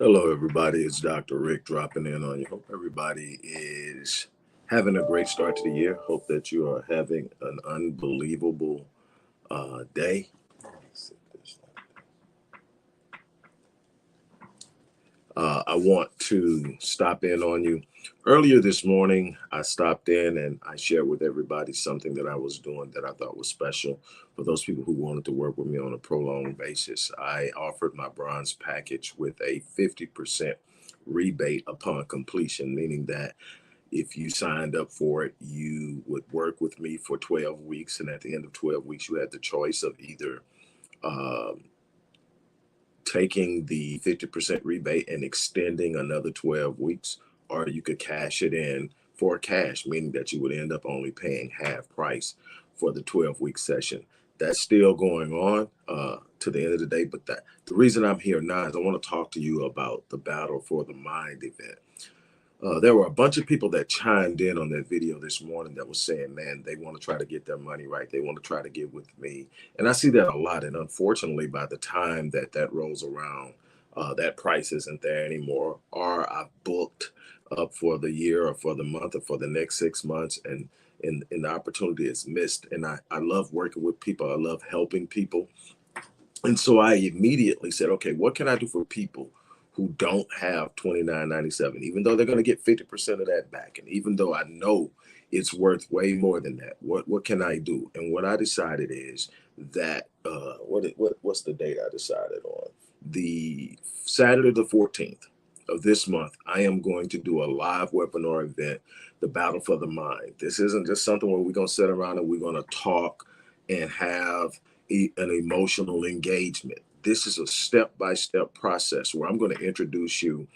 Hello, everybody. It's Dr. Rick dropping in on you. Hope everybody is having a great start to the year. Hope that you are having an unbelievable day. I want to stop in on you. Earlier this morning, I stopped in and I shared with everybody something that I was doing that I thought was special for those people who wanted to work with me on a prolonged basis. I offered my bronze package with a 50% rebate upon completion, meaning that if you signed up for it, you would work with me for 12 weeks. And at the end of 12 weeks, you had the choice of either um taking the 50% rebate and extending another 12 weeks, or you could cash it in for cash, meaning that you would end up only paying half price for the 12-week session. That's still going on to the end of the day. But the reason I'm here now is I want to talk to you about the Battle for the Mind event. There were a bunch of people that chimed in on that video this morning that was saying, man, they want to try to get their money right. They want to try to get with me. And I see that a lot. And unfortunately, by the time that rolls around, that price isn't there anymore. Or I've booked up for the year or for the month or for the next 6 months. And the opportunity is missed. And I love working with people. I love helping people. And so I immediately said, okay, what can I do for people who don't have 29.97, even though they're going to get 50% of that back? And even though I know it's worth way more than that, what can I do? And what I decided is that what's the date I decided on? The Saturday the 14th of this month, I am going to do a live webinar event, the Battle for the Mind. This isn't just something where we're going to sit around and we're going to talk and have an emotional engagement. This is a step-by-step process where I'm going to introduce you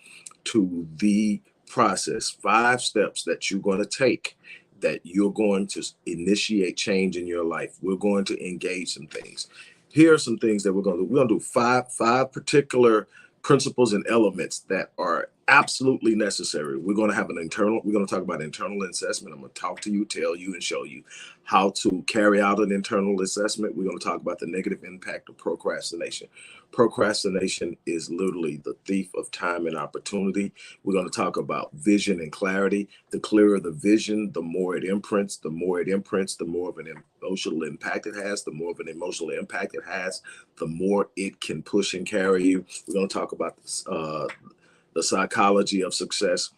to the process, 5 steps that you're going to take, that you're going to initiate change in your life. We're going to engage some things. Here are some things that we're going to do. We're going to do five particular principles and elements that are absolutely necessary. We're going to talk about internal assessment. I'm going to talk to you, tell you, and show you how to carry out an internal assessment. We're going to talk about the negative impact of procrastination. Procrastination is literally the thief of time and opportunity. We're going to talk about vision and clarity. The clearer the vision, the more it imprints. The more it imprints, the more of an emotional impact it has. The more of an emotional impact it has, the more it can push and carry you. We're going to talk about the psychology of success,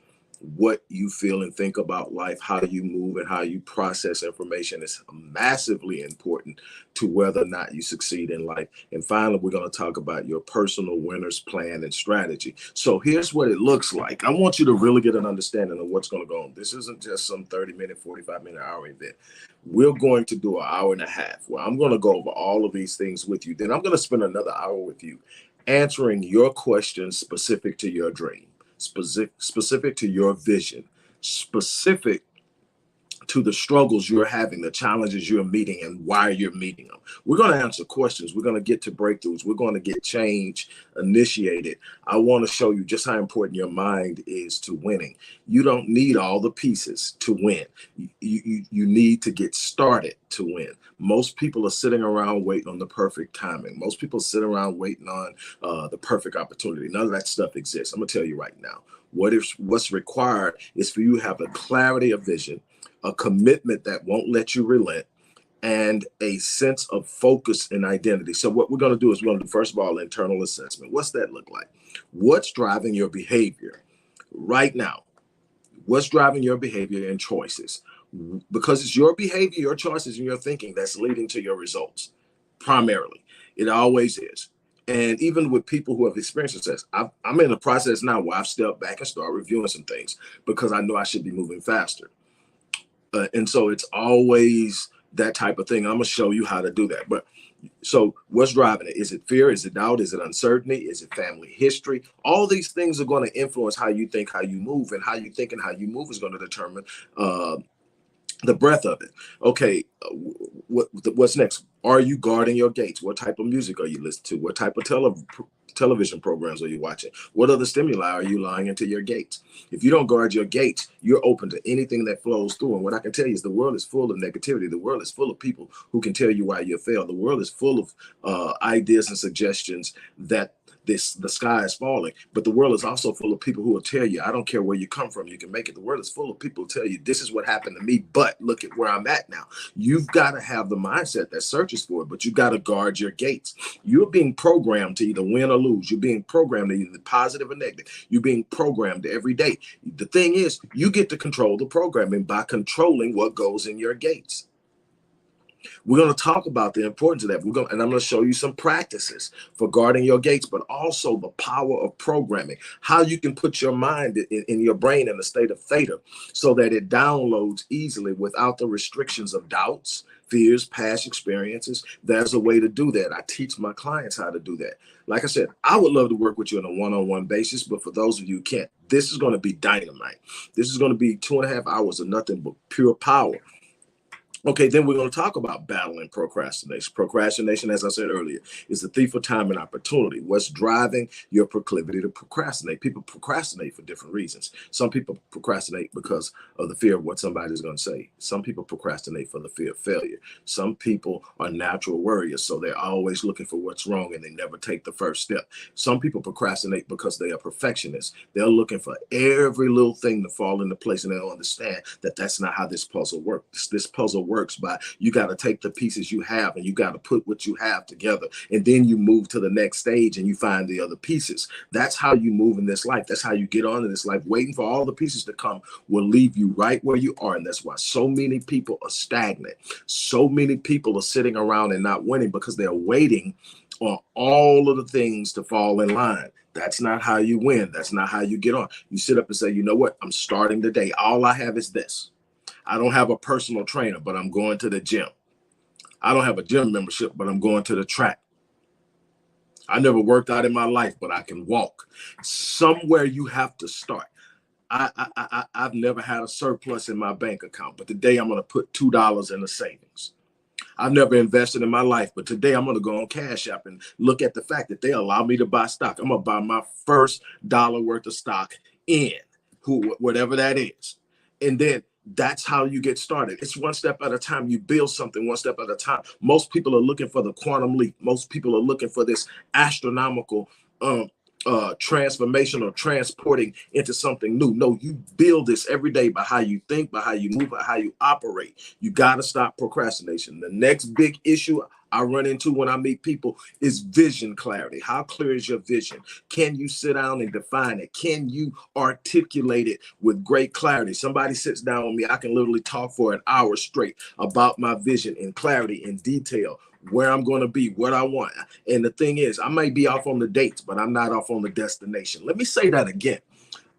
what you feel and think about life, how you move and how you process information is massively important to whether or not you succeed in life. And finally, we're going to talk about your personal winner's plan and strategy. So here's what it looks like. I want you to really get an understanding of what's going to go on. This isn't just some 30-minute, 45-minute, hour event. We're going to do an hour and a half where I'm going to go over all of these things with you. Then I'm going to spend another hour with you answering your questions specific to your dream, specific to your vision, specific to the struggles you're having, the challenges you're meeting, and why you're meeting them. We're going to answer questions. We're going to get to breakthroughs. We're going to get change initiated. I want to show you just how important your mind is to winning. You don't need all the pieces to win. You need to get started to win. Most people are sitting around waiting on the perfect timing. Most people sit around waiting on the perfect opportunity. None of that stuff exists. I'm going to tell you right now. What's required is for you to have a clarity of vision, a commitment that won't let you relent, and a sense of focus and identity. So what we're going to do is we're going to do, first of all, internal assessment. What's that look like? What's driving your behavior right now? What's driving your behavior and choices? Because it's your behavior, your choices, and your thinking that's leading to your results, primarily. It always is. And even with people who have experienced success, I'm in a process now where I've stepped back and start reviewing some things because I know I should be moving faster. And so it's always that type of thing. I'm going to show you how to do that. But so what's driving it? Is it fear? Is it doubt? Is it uncertainty? Is it family history? All these things are going to influence how you think, how you move, and how you think and how you move is going to determine the breadth of it. Okay, what's next? Are you guarding your gates? What type of music are you listening to? What type of television programs are you watching? What other stimuli are you allowing into your gates? If you don't guard your gates, you're open to anything that flows through. And what I can tell you is the world is full of negativity. The world is full of people who can tell you why you failed. The world is full of ideas and suggestions that the sky is falling. But the world is also full of people who will tell you, I don't care where you come from, you can make it. The world is full of people who tell you, this is what happened to me, but look at where I'm at now. You've got to have the mindset that searches for it, but you got to guard your gates. You're being programmed to either win or lose. You're being programmed to either positive or negative. You're being programmed every day. The thing is, you get to control the programming by controlling what goes in your gates. We're going to talk about the importance of that. And I'm going to show you some practices for guarding your gates, but also the power of programming, how you can put your mind in your brain in a state of theta so that it downloads easily without the restrictions of doubts, fears, past experiences. There's a way to do that. I teach my clients how to do that. Like I said, I would love to work with you on a one-on-one basis, but for those of you who can't, this is going to be dynamite. This is going to be 2.5 hours of nothing but pure power. Okay, then we're going to talk about battling procrastination. Procrastination, as I said earlier, is the thief of time and opportunity. What's driving your proclivity to procrastinate? People procrastinate for different reasons. Some people procrastinate because of the fear of what somebody's going to say. Some people procrastinate for the fear of failure. Some people are natural worriers, so they're always looking for what's wrong and they never take the first step. Some people procrastinate because they are perfectionists. They're looking for every little thing to fall into place, and they don't understand that that's not how this puzzle works. This puzzle works by you got to take the pieces you have and you got to put what you have together, and then you move to the next stage and you find the other pieces. That's how you move in this life. That's how you get on in this life. Waiting for all the pieces to come will leave you right where you are, and that's why so many people are stagnant. So many people are sitting around and not winning because they're waiting on all of the things to fall in line. That's not how you win. That's not how you get on. You sit up and say, you know what? I'm starting today. All I have is this. I don't have a personal trainer, but I'm going to the gym. I don't have a gym membership, but I'm going to the track. I never worked out in my life, but I can walk. Somewhere you have to start. I've never had a surplus in my bank account, but today I'm going to put $2 in the savings. I've never invested in my life, but today I'm going to go on Cash App and look at the fact that they allow me to buy stock. I'm going to buy my first dollar worth of stock in whatever that is. And then that's how you get started. It's one step at a time. You build something one step at a time. Most people are looking for the quantum leap. Most people are looking for this astronomical transformation or transporting into something new. No, you build this every day by how you think, by how you move, by how you operate. You got to stop procrastination. The next big issue I run into when I meet people is vision clarity. How clear is your vision? Can you sit down and define it? Can you articulate it with great clarity? Somebody sits down with me, I can literally talk for an hour straight about my vision in clarity, in detail, where I'm going to be, what I want. And the thing is, I might be off on the dates, but I'm not off on the destination. Let me say that again.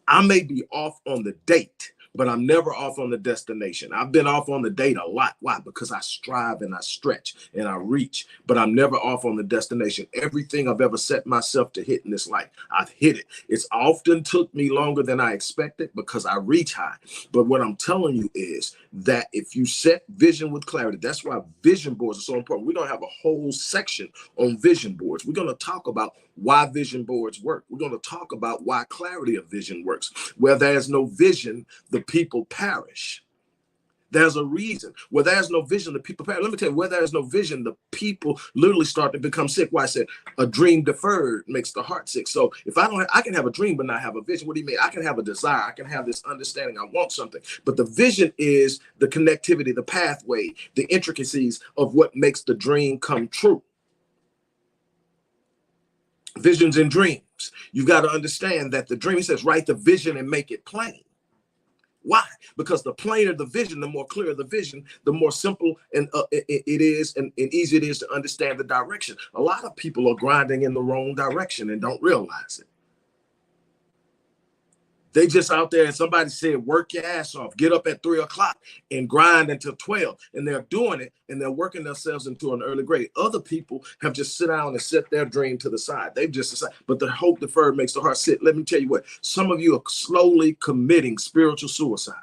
I may be off on the date, but I'm never off on the destination. I've been off on the date a lot. Why? Because I strive and I stretch and I reach, but I'm never off on the destination. Everything I've ever set myself to hit in this life, I've hit it. It's often took me longer than I expected because I reach high. But what I'm telling you is that if you set vision with clarity, that's why vision boards are so important. We're going to have a whole section on vision boards. We're going to talk about why vision boards work. We're going to talk about why clarity of vision works. Where there's no vision, the people perish. There's a reason. Where there's no vision, the people perish. Let me tell you, where there's no vision, the people literally start to become sick. Why I said a dream deferred makes the heart sick. So if I can have a dream but not have a vision. What do you mean? I can have a desire. I can have this understanding. I want something. But the vision is the connectivity, the pathway, the intricacies of what makes the dream come true. Visions and dreams. You've got to understand that the dream, says, write the vision and make it plain. Why? Because the plainer the vision, the more clear the vision, the more simple and it is and easy it is to understand the direction. A lot of people are grinding in the wrong direction and don't realize it. They just out there and somebody said, work your ass off, get up at 3 o'clock and grind until 12. And they're doing it and they're working themselves into an early grave. Other people have just sit down and set their dream to the side. They've just decided, but the hope deferred makes the heart sick. Let me tell you what, some of you are slowly committing spiritual suicide.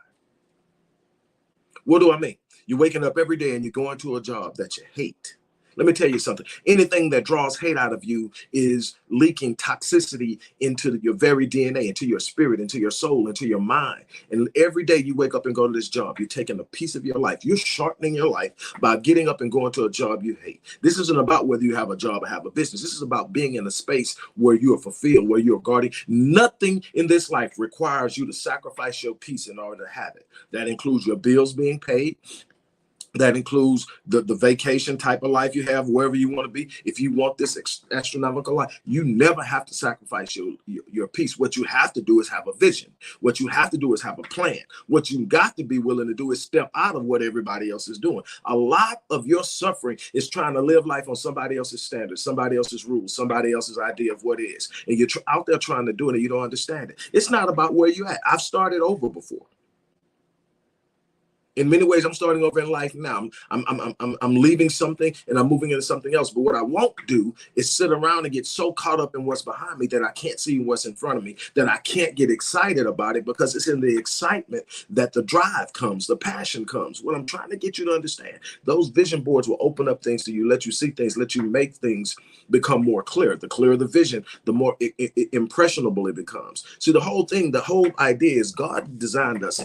What do I mean? You're waking up every day and you're going to a job that you hate. Let me tell you something. Anything that draws hate out of you is leaking toxicity into your very DNA, into your spirit, into your soul, into your mind. And every day you wake up and go to this job, you're taking a piece of your life. You're shortening your life by getting up and going to a job you hate. This isn't about whether you have a job or have a business. This is about being in a space where you are fulfilled, where you're guarding. Nothing in this life requires you to sacrifice your peace in order to have it. That includes your bills being paid. That includes the vacation type of life you have, wherever you want to be. If you want this astronomical life, you never have to sacrifice your peace. What you have to do is have a vision. What you have to do is have a plan. What you got to be willing to do is step out of what everybody else is doing. A lot of your suffering is trying to live life on somebody else's standards, somebody else's rules, somebody else's idea of what is. And you're out there trying to do it and you don't understand it. It's not about where you're at. I've started over before. In many ways, I'm starting over in life now. I'm leaving something and I'm moving into something else. But what I won't do is sit around and get so caught up in what's behind me that I can't see what's in front of me, that I can't get excited about it, because it's in the excitement that the drive comes, the passion comes. What I'm trying to get you to understand, those vision boards will open up things to you, let you see things, let you make things become more clear. The clearer the vision, the more impressionable it becomes. See, the whole thing, the whole idea is God designed us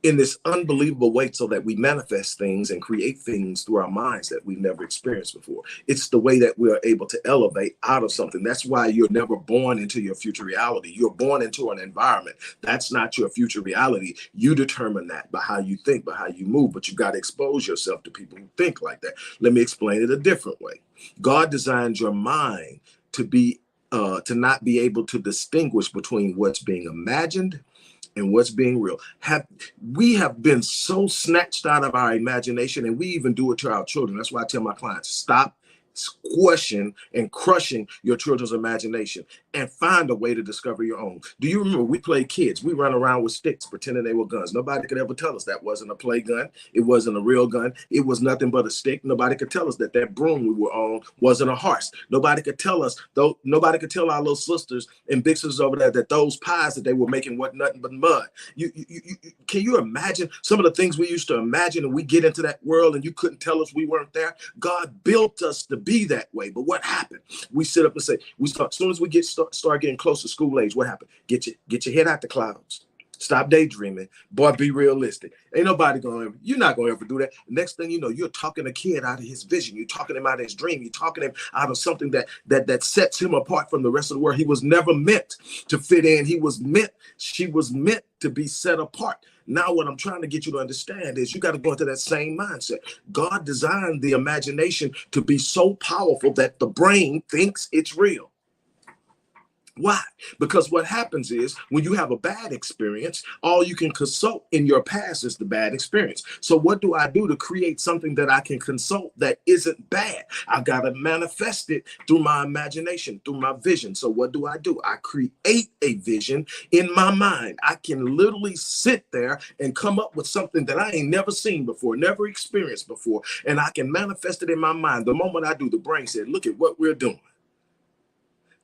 in this unbelievable way so that we manifest things and create things through our minds that we've never experienced before. It's the way that we are able to elevate out of something. That's why you're never born into your future reality. You're born into an environment. That's not your future reality. You determine that by how you think, by how you move, but you got to expose yourself to people who think like that. Let me explain it a different way. God designed your mind to be to not be able to distinguish between what's being imagined and what's being real. We have been so snatched out of our imagination, and we even do it to our children. That's why I tell my clients, stop squashing and crushing your children's imagination and find a way to discover your own. Do you remember we played kids? We run around with sticks pretending they were guns. Nobody could ever tell us that wasn't a play gun. It wasn't a real gun. It was nothing but a stick. Nobody could tell us that that broom we were on wasn't a horse. Nobody could tell us, though. Nobody could tell our little sisters and big sisters over there that those pies that they were making wasn't nothing but mud. Can you imagine some of the things we used to imagine, and we get into that world and you couldn't tell us we weren't there? God built us to be that way. But what happened? We sit up and say, as soon as we start getting close to school age, what happened? Get your head out the clouds. Stop daydreaming. Boy, be realistic. Ain't nobody you're not going to ever do that. Next thing you know, you're talking a kid out of his vision. You're talking him out of his dream. You're talking him out of something that sets him apart from the rest of the world. He was never meant to fit in. She was meant to be set apart. Now, what I'm trying to get you to understand is you got to go into that same mindset. God designed the imagination to be so powerful that the brain thinks it's real. Why? Because what happens is when you have a bad experience, all you can consult in your past is the bad experience. So what do I do to create something that I can consult that isn't bad? I've got to manifest it through my imagination, through my vision. So what do? I create a vision in my mind. I can literally sit there and come up with something that I ain't never seen before, never experienced before, and I can manifest it in my mind. The moment I do, the brain said, look at what we're doing.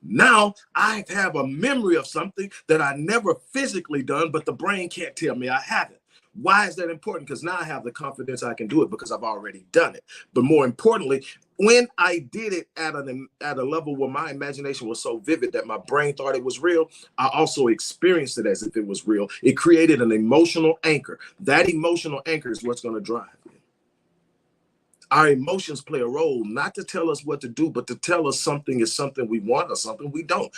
Now I have a memory of something that I never physically done, but the brain can't tell me I haven't. Why is that important? Because now I have the confidence I can do it because I've already done it. But more importantly, when I did it at a level where my imagination was so vivid that my brain thought it was real, I also experienced it as if it was real. It created an emotional anchor. That emotional anchor is what's going to drive it. Our emotions play a role, not to tell us what to do, but to tell us something is something we want or something we don't.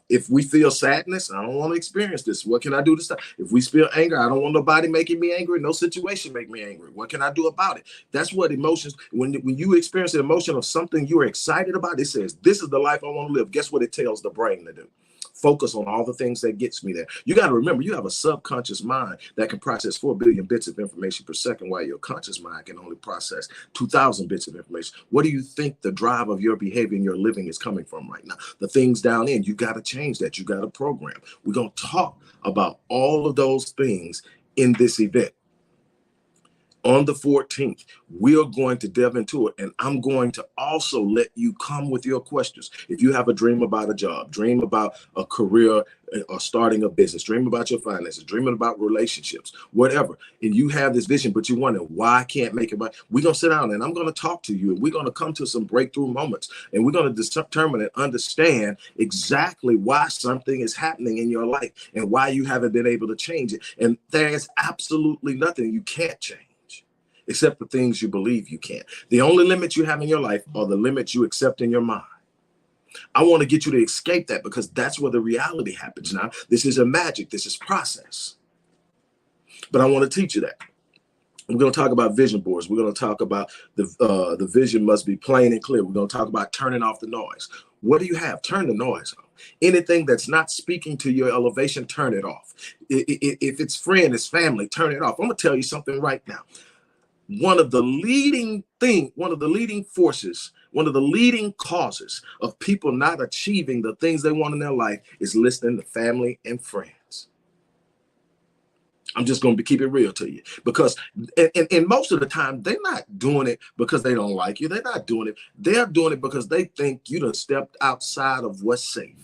If we feel sadness, I don't want to experience this. What can I do to stop? If we feel anger, I don't want nobody making me angry. No situation make me angry. What can I do about it? That's what emotions, when you experience an emotion of something you're excited about, it says, this is the life I want to live. Guess what it tells the brain to do? Focus on all the things that gets me there. You got to remember, you have a subconscious mind that can process 4 billion bits of information per second, while your conscious mind can only process 2,000 bits of information. What do you think the drive of your behavior and your living is coming from right now? The things down in, you got to change that. You got to program. We're going to talk about all of those things in this event On the 14th, we're going to delve into it, and I'm going to also let you come with your questions. If you have a dream about a job, dream about a career or starting a business, dream about your finances, dreaming about relationships, whatever, and you have this vision, but you wonder why I can't make it, we're going to sit down and I'm going to talk to you, and we're going to come to some breakthrough moments, and we're going to determine and understand exactly why something is happening in your life and why you haven't been able to change it. And there's absolutely nothing you can't change, except the things you believe you can't. The only limits you have in your life are the limits you accept in your mind. I want to get you to escape that, because that's where the reality happens. Now, this is a magic. This is process. But I want to teach you that. We're going to talk about vision boards. We're going to talk about the vision must be plain and clear. We're going to talk about turning off the noise. What do you have? Turn the noise off. Anything that's not speaking to your elevation, turn it off. If it's friend, it's family, turn it off. I'm going to tell you something right now. One of the leading forces, one of the leading causes of people not achieving the things they want in their life is listening to family and friends. I'm just going to keep it real to you, because and most of the time they're not doing it because they don't like you. They're not doing it. They're doing it because they think you done stepped outside of what's safe.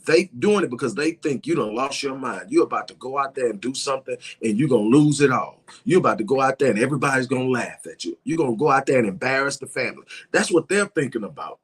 They doing it because they think you done lost your mind. You're about to go out there and do something and you're going to lose it all. You're about to go out there and everybody's going to laugh at you. You're going to go out there and embarrass the family. That's what they're thinking about.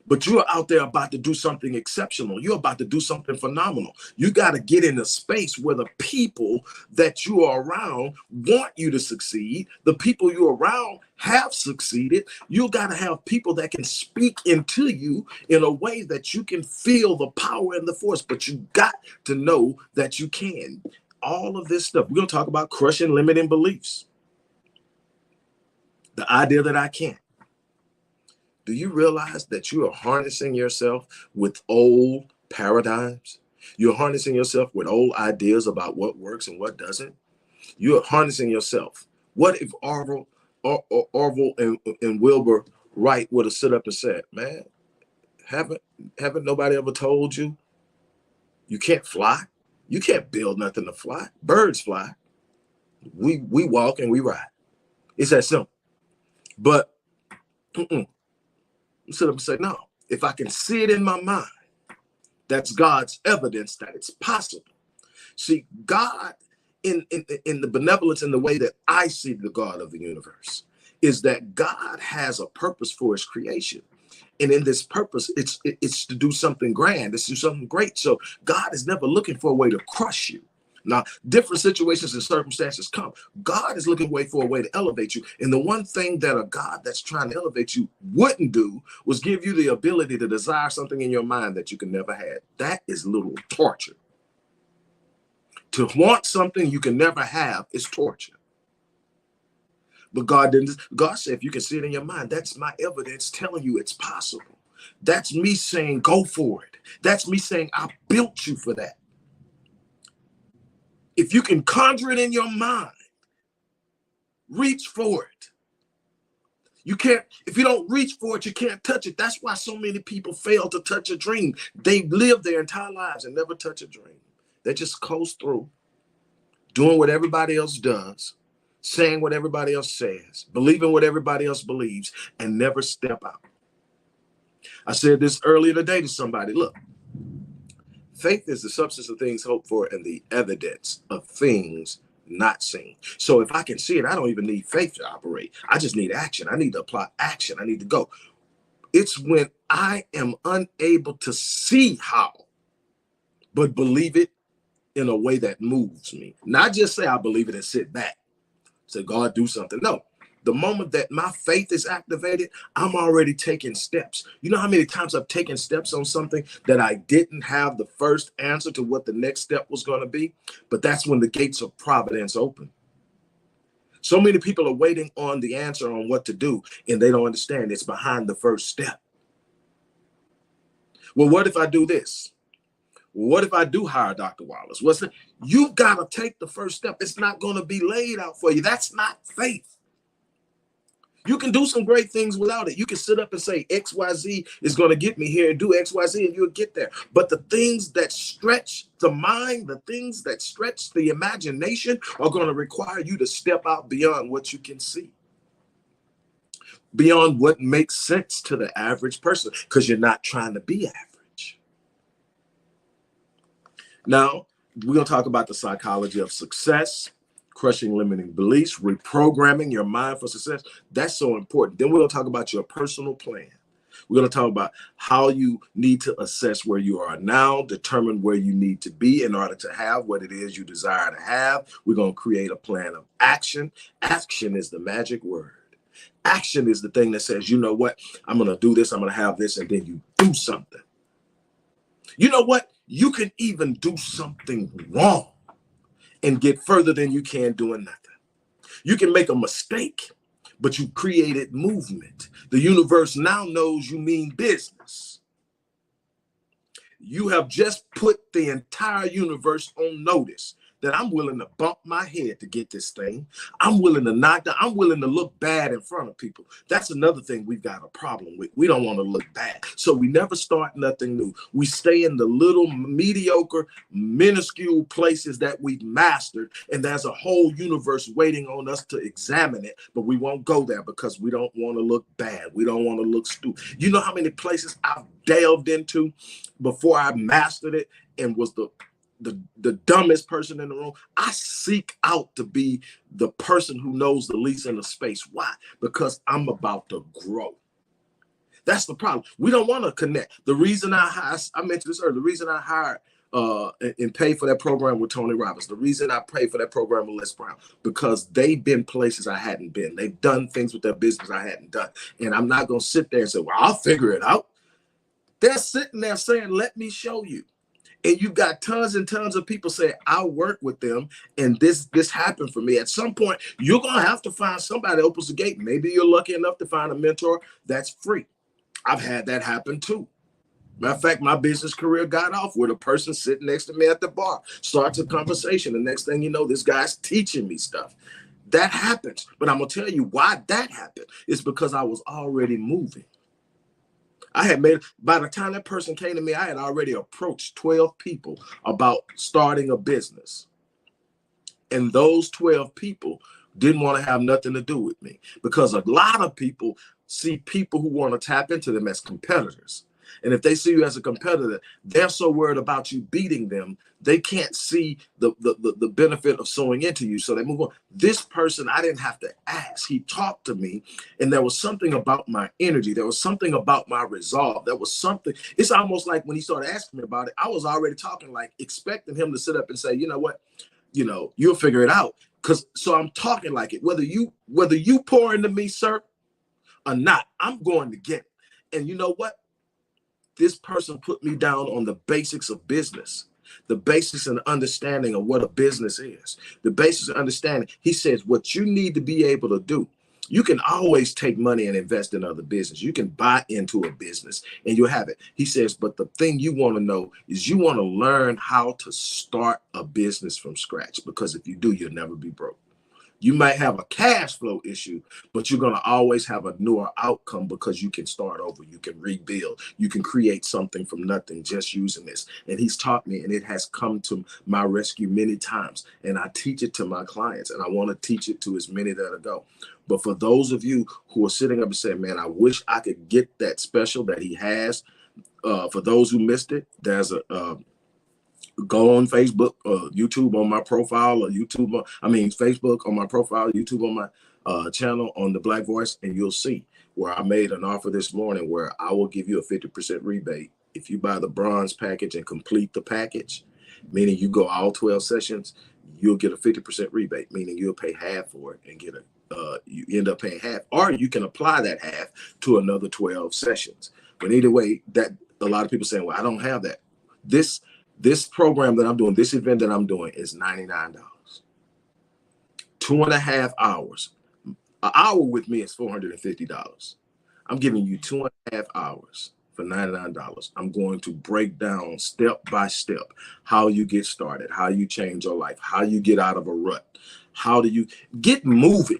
But you're out there about to do something exceptional. You're about to do something phenomenal. You got to get in a space where the people that you are around want you to succeed. The people you're around have succeeded. You got to have people that can speak into you in a way that you can feel the power and the force, but you got to know that you can. All of this stuff. We're going to talk about crushing limiting beliefs. The idea that I can't. Do you realize that you are harnessing yourself with old paradigms? You're harnessing yourself with old ideas about what works and what doesn't. You're harnessing yourself. What if Orville and Wilbur Wright would have stood up and said, man, haven't nobody ever told you you can't fly? You can't build nothing to fly. Birds fly. We walk and we ride. It's that simple. But sit up and say, no, if I can see it in my mind, that's God's evidence that it's possible. See, God, in the benevolence, in the way that I see the God of the universe, is that God has a purpose for his creation. And in this purpose, it's to do something grand. It's to do something great. So God is never looking for a way to crush you. Now, different situations and circumstances come. God is looking for a way to elevate you. And the one thing that a God that's trying to elevate you wouldn't do was give you the ability to desire something in your mind that you can never have. That is little torture. To want something you can never have is torture. But God didn't. God said, if you can see it in your mind, that's my evidence telling you it's possible. That's me saying, go for it. That's me saying, I built you for that. If you can conjure it in your mind, reach for it. You can't, if you don't reach for it, you can't touch it. That's why so many people fail to touch a dream. They live their entire lives and never touch a dream. They just coast through, doing what everybody else does, saying what everybody else says, believing what everybody else believes, and never step out. I said this earlier today to somebody. Look, faith is the substance of things hoped for and the evidence of things not seen. So if I can see it, I don't even need faith to operate. I just need action. I need to apply action. I need to go. It's when I am unable to see how, but believe it in a way that moves me. Not just say I believe it and sit back. Say, God, do something. No. The moment that my faith is activated, I'm already taking steps. You know how many times I've taken steps on something that I didn't have the first answer to what the next step was going to be? But that's when the gates of providence open. So many people are waiting on the answer on what to do, and they don't understand it's behind the first step. Well, what if I do this? What if I do hire Dr. Wallace? You've got to take the first step. It's not going to be laid out for you. That's not faith. You can do some great things without it. You can sit up and say XYZ is going to get me here and do XYZ and you'll get there. But the things that stretch the mind, the things that stretch the imagination are going to require you to step out beyond what you can see, beyond what makes sense to the average person, because you're not trying to be average. Now, we're going to talk about the psychology of success, crushing limiting beliefs, reprogramming your mind for success. That's so important. Then we're going to talk about your personal plan. We're going to talk about how you need to assess where you are now, determine where you need to be in order to have what it is you desire to have. We're going to create a plan of action. Action is the magic word. Action is the thing that says, you know what, I'm going to do this, I'm going to have this, and then you do something. You know what? You can even do something wrong and get further than you can doing nothing. You can make a mistake, but you created movement. The universe now knows you mean business. You have just put the entire universe on notice that I'm willing to bump my head to get this thing. I'm willing to knock down. I'm willing to look bad in front of people. That's another thing we've got a problem with. We don't want to look bad. So we never start nothing new. We stay in the little mediocre, minuscule places that we've mastered. And there's a whole universe waiting on us to examine it. But we won't go there because we don't want to look bad. We don't want to look stupid. You know how many places I've delved into before I mastered it and was the dumbest person in the room? I seek out to be the person who knows the least in the space. Why? Because I'm about to grow. That's the problem. We don't want to connect. The reason I mentioned this earlier, the reason I hired and paid for that program with Tony Robbins, the reason I paid for that program with Les Brown, because they've been places I hadn't been. They've done things with their business I hadn't done. And I'm not going to sit there and say, well, I'll figure it out. They're sitting there saying, let me show you. And you've got tons and tons of people say, I'll work with them, and this happened for me. At some point, you're going to have to find somebody that opens the gate. Maybe you're lucky enough to find a mentor that's free. I've had that happen too. Matter of fact, my business career got off with a person sitting next to me at the bar. Starts a conversation. The next thing you know, this guy's teaching me stuff. That happens. But I'm going to tell you why that happened. It's because I was already moving. By the time that person came to me, I had already approached 12 people about starting a business. And those 12 people didn't want to have nothing to do with me, because a lot of people see people who want to tap into them as competitors. And if they see you as a competitor, they're so worried about you beating them, they can't see the benefit of sewing into you. So they move on. This person, I didn't have to ask. He talked to me, and there was something about my energy. There was something about my resolve. There was something. It's almost like when he started asking me about it, I was already talking, like expecting him to sit up and say, you know what, you'll figure it out. So I'm talking like it. Whether you pour into me, sir, or not, I'm going to get it. And you know what? This person put me down on the basics of business, the basics and understanding of what a business is, the basics of understanding. He says, what you need to be able to do, you can always take money and invest in other business. You can buy into a business and you'll have it. He says, but the thing you want to know is you want to learn how to start a business from scratch, because if you do, you'll never be broke. You might have a cash flow issue, but you're going to always have a newer outcome because you can start over. You can rebuild. You can create something from nothing just using this. And he's taught me, and it has come to my rescue many times. And I teach it to my clients, and I want to teach it to as many that go. But for those of you who are sitting up and saying, man, I wish I could get that special that he has. For those who missed it, there's go on Facebook or YouTube on my profile, or Facebook on my profile, YouTube on my channel on the Black Voice, and you'll see where I made an offer this morning where I will give you a 50% rebate if you buy the bronze package and complete the package, meaning you go all 12 sessions, you'll get a 50% rebate, meaning you'll pay half for it and get you end up paying half, or you can apply that half to another 12 sessions. But either way, that a lot of people saying, well, I don't have that. This program that I'm doing, this event that I'm doing is $99. 2.5 hours. An hour with me is $450. I'm giving you 2.5 hours for $99. I'm going to break down step by step how you get started, how you change your life, how you get out of a rut, how do you get moving.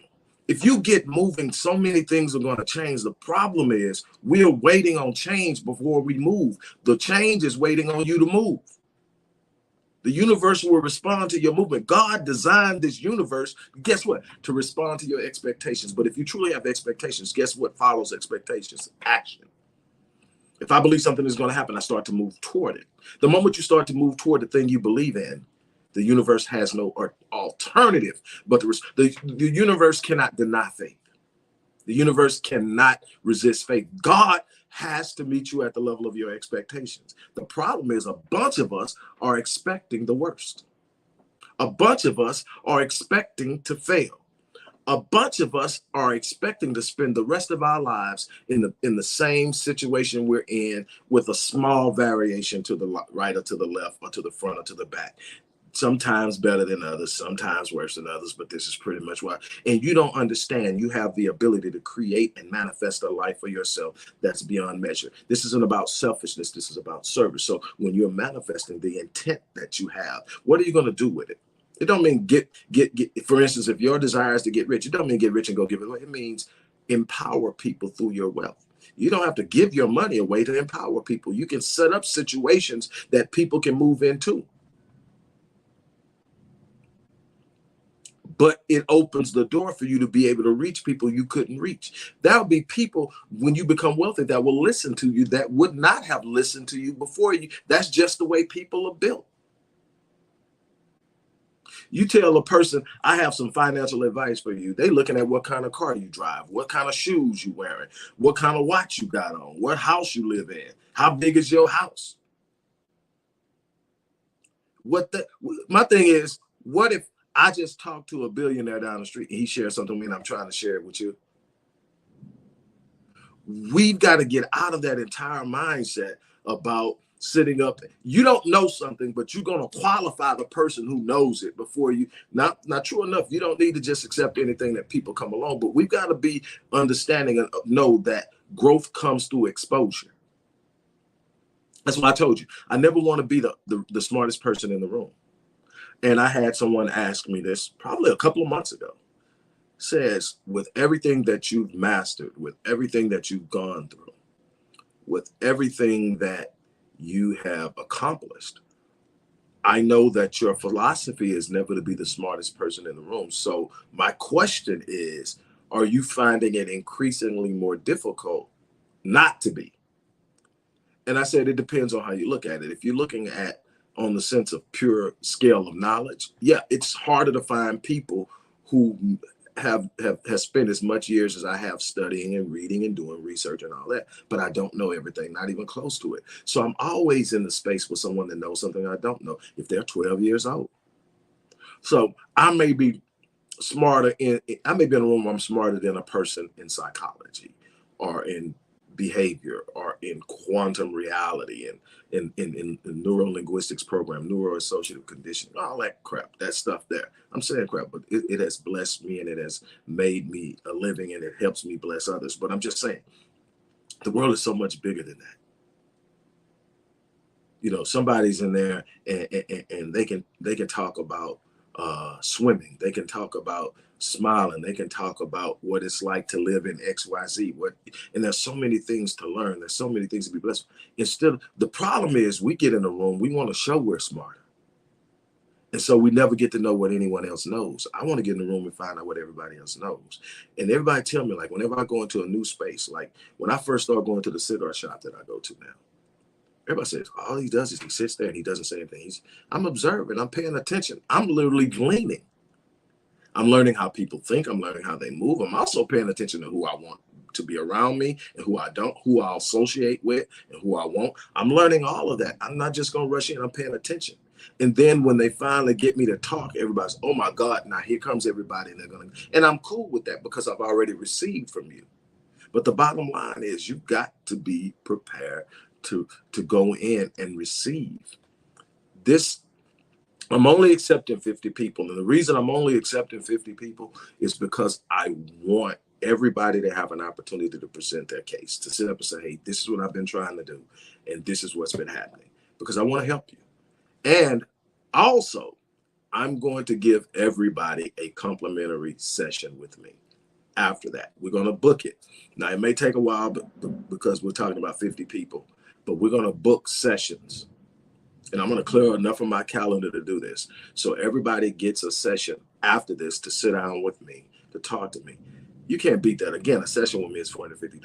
If you get moving, so many things are going to change. The problem is we're waiting on change before we move. The change is waiting on you to move. The universe will respond to your movement. God designed this universe, guess what? To respond to your expectations. But if you truly have expectations, guess what follows expectations? Action. If I believe something is going to happen, I start to move toward it. The moment you start to move toward the thing you believe in, the universe has no alternative. But the universe cannot deny faith. The universe cannot resist faith. God has to meet you at the level of your expectations. The problem is a bunch of us are expecting the worst. A bunch of us are expecting to fail. A bunch of us are expecting to spend the rest of our lives in the same situation we're in, with a small variation to the right or to the left or to the front or to the back. Sometimes better than others, sometimes worse than others, but this is pretty much why. And you don't understand you have the ability to create and manifest a life for yourself that's beyond measure. This isn't about selfishness, this is about service. So when you're manifesting the intent that you have, what are you going to do with it? It don't mean get, for instance, if your desire is to get rich, it don't mean get rich and go give it away. It means empower people through your wealth. You don't have to give your money away to empower people. You can set up situations that people can move into. But it opens the door for you to be able to reach people you couldn't reach. There'll be people when you become wealthy that will listen to you that would not have listened to you before you. That's just the way people are built. You tell a person, I have some financial advice for you. They looking at what kind of car you drive, what kind of shoes you wearing, what kind of watch you got on, what house you live in, how big is your house? My thing is, what if I just talked to a billionaire down the street and he shares something with me and I'm trying to share it with you? We've got to get out of that entire mindset about sitting up. You don't know something, but you're going to qualify the person who knows it before you. Not true enough. You don't need to just accept anything that people come along, but we've got to be understanding and know that growth comes through exposure. That's why I told you, I never want to be the smartest person in the room. And I had someone ask me this probably a couple of months ago. Says, with everything that you've mastered, with everything that you've gone through, with everything that you have accomplished, I know that your philosophy is never to be the smartest person in the room. So my question is, are you finding it increasingly more difficult not to be? And I said, it depends on how you look at it. If you're looking at on the sense of pure scale of knowledge, yeah, it's harder to find people who have spent as much years as I have studying and reading and doing research and all that, but I don't know everything, not even close to it. So I'm always in the space with someone that knows something I don't know, if they're 12 years old. So I may be I may be in a room where I'm smarter than a person in psychology or in behavior or in quantum reality and in neuro-linguistics program, neuro-associative conditioning, all that crap, that stuff there. I'm saying crap, but it has blessed me and it has made me a living and it helps me bless others. But I'm just saying, the world is so much bigger than that. You know, somebody's in there and they can talk about swimming. They can talk about smiling. They can talk about what it's like to live in XYZ. And there's so many things to learn. There's so many things to be blessed. The problem is we get in a room, we want to show we're smarter. And so we never get to know what anyone else knows. I want to get in the room and find out what everybody else knows. And everybody tell me, like, whenever I go into a new space, like when I first started going to the cigar shop that I go to now, everybody says, all he does is he sits there and he doesn't say anything. I'm observing, I'm paying attention. I'm literally gleaning. I'm learning how people think. I'm learning how they move. I'm also paying attention to who I want to be around me and who I don't, who I'll associate with and who I won't. I'm learning all of that. I'm not just going to rush in. I'm paying attention. And then when they finally get me to talk, everybody's, oh my God, now here comes everybody. And I'm cool with that because I've already received from you. But the bottom line is you've got to be prepared to go in and receive this. I'm only accepting 50 people. And the reason I'm only accepting 50 people is because I want everybody to have an opportunity to present their case, to sit up and say, hey, this is what I've been trying to do. And this is what's been happening, because I want to help you. And also, I'm going to give everybody a complimentary session with me. after that. We're going to book it. Now, it may take a while because we're talking about 50 people, but we're going to book sessions. And I'm going to clear enough of my calendar to do this. So everybody gets a session after this to sit down with me, to talk to me. You can't beat that. Again, a session with me is $450.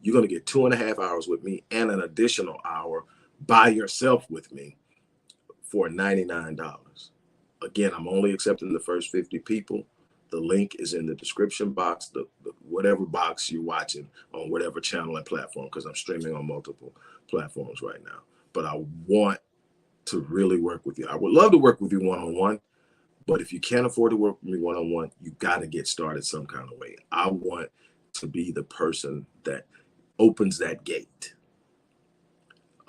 You're going to get 2.5 hours with me and an additional hour by yourself with me for $99. Again, I'm only accepting the first 50 people. The link is in the description box, the whatever box you're watching on whatever channel and platform, because I'm streaming on multiple platforms right now. But I want to really work with you. I would love to work with you one-on-one, but if you can't afford to work with me one-on-one, you got to get started some kind of way. I want to be the person that opens that gate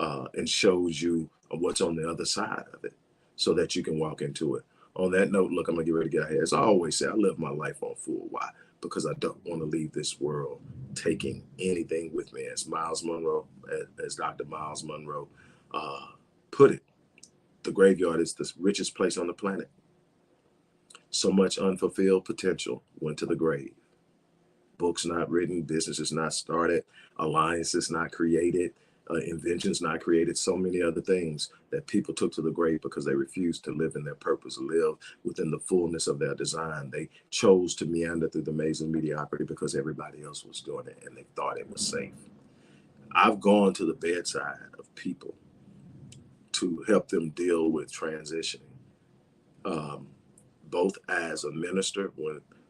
and shows you what's on the other side of it so that you can walk into it. On that note, look, I'm going to get ready to get ahead. As I always say, I live my life on full. Why? Because I don't want to leave this world taking anything with me. As Miles Monroe, as Dr. Miles Monroe put it, the graveyard is the richest place on the planet. So much unfulfilled potential went to the grave. Books not written, businesses not started, alliances not created, inventions not created, so many other things that people took to the grave because they refused to live in their purpose, live within the fullness of their design. They chose to meander through the maze of mediocrity because everybody else was doing it and they thought it was safe. I've gone to the bedside of people to help them deal with transitioning, both as a minister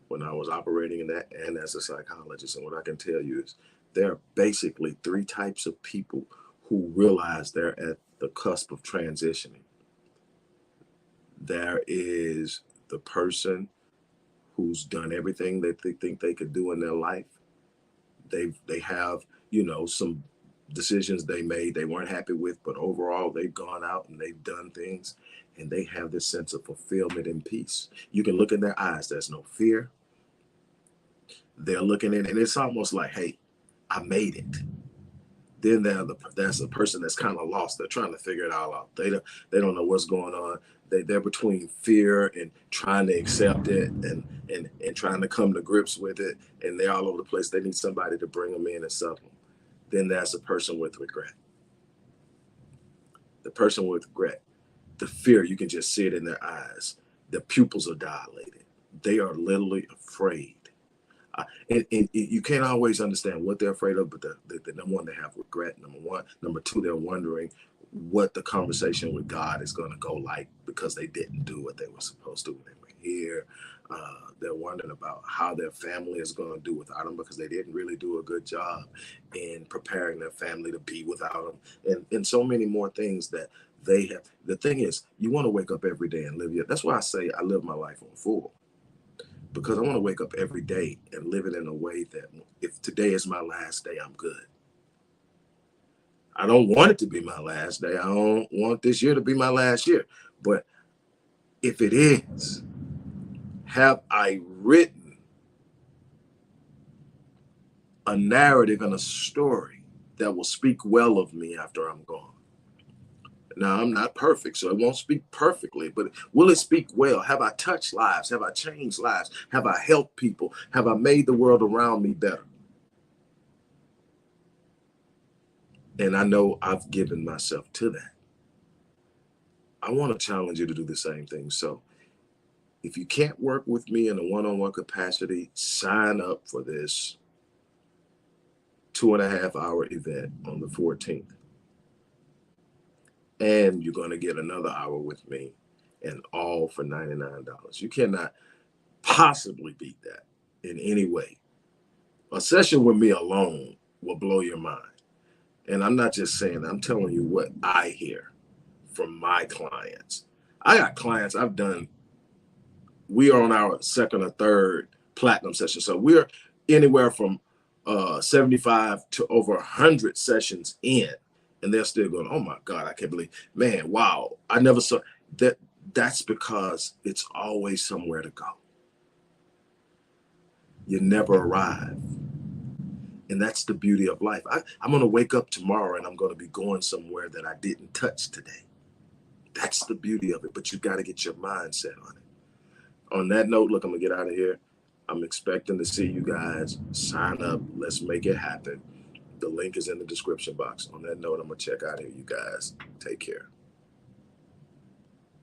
when I was operating in that and as a psychologist. And what I can tell you is there are basically 3 types of people who realize they're at the cusp of transitioning. There is the person who's done everything that they think they could do in their life. They have, some decisions they made they weren't happy with, but overall they've gone out and they've done things and they have this sense of fulfillment and peace. You can look in their eyes, there's no fear. They're looking in and it's almost like, hey, I made it. Then there's a person that's kind of lost. They're trying to figure it all out. They don't know what's going on. They're between fear and trying to accept it and trying to come to grips with it. And they're all over the place. They need somebody to bring them in and settle them. Then there's a person with regret. The person with regret, the fear, you can just see it in their eyes. The pupils are dilated. They are literally afraid. And you can't always understand what they're afraid of, but the number one, they have regret. Number one. Number two, they're wondering what the conversation with God is going to go like because they didn't do what they were supposed to when they were here. They're wondering about how their family is going to do without them because they didn't really do a good job in preparing their family to be without them. And so many more things that they have. The thing is, you want to wake up every day and live your. That's why I say I live my life on full. Because I want to wake up every day and live it in a way that if today is my last day, I'm good. I don't want it to be my last day. I don't want this year to be my last year. But if it is, have I written a narrative and a story that will speak well of me after I'm gone? Now, I'm not perfect, so it won't speak perfectly, but will it speak well? Have I touched lives? Have I changed lives? Have I helped people? Have I made the world around me better? And I know I've given myself to that. I want to challenge you to do the same thing. So if you can't work with me in a one-on-one capacity, sign up for this 2.5-hour event on the 14th. And you're going to get another hour with me and all for $99. You cannot possibly beat that in any way. A session with me alone will blow your mind. And I'm not just saying that, I'm telling you what I hear from my clients. I got clients I've done, we are on our second or third platinum session. So we're anywhere from 75 to over 100 sessions in. And they're still going, oh my God, I can't believe, man, wow. I never saw that. That's because it's always somewhere to go. You never arrive. And that's the beauty of life. I'm going to wake up tomorrow and I'm going to be going somewhere that I didn't touch today. That's the beauty of it. But you got to get your mindset on it. On that note, look, I'm going to get out of here. I'm expecting to see you guys. Sign up. Let's make it happen. The link is in the description box. On that note, I'm going to check out here, you guys. Take care.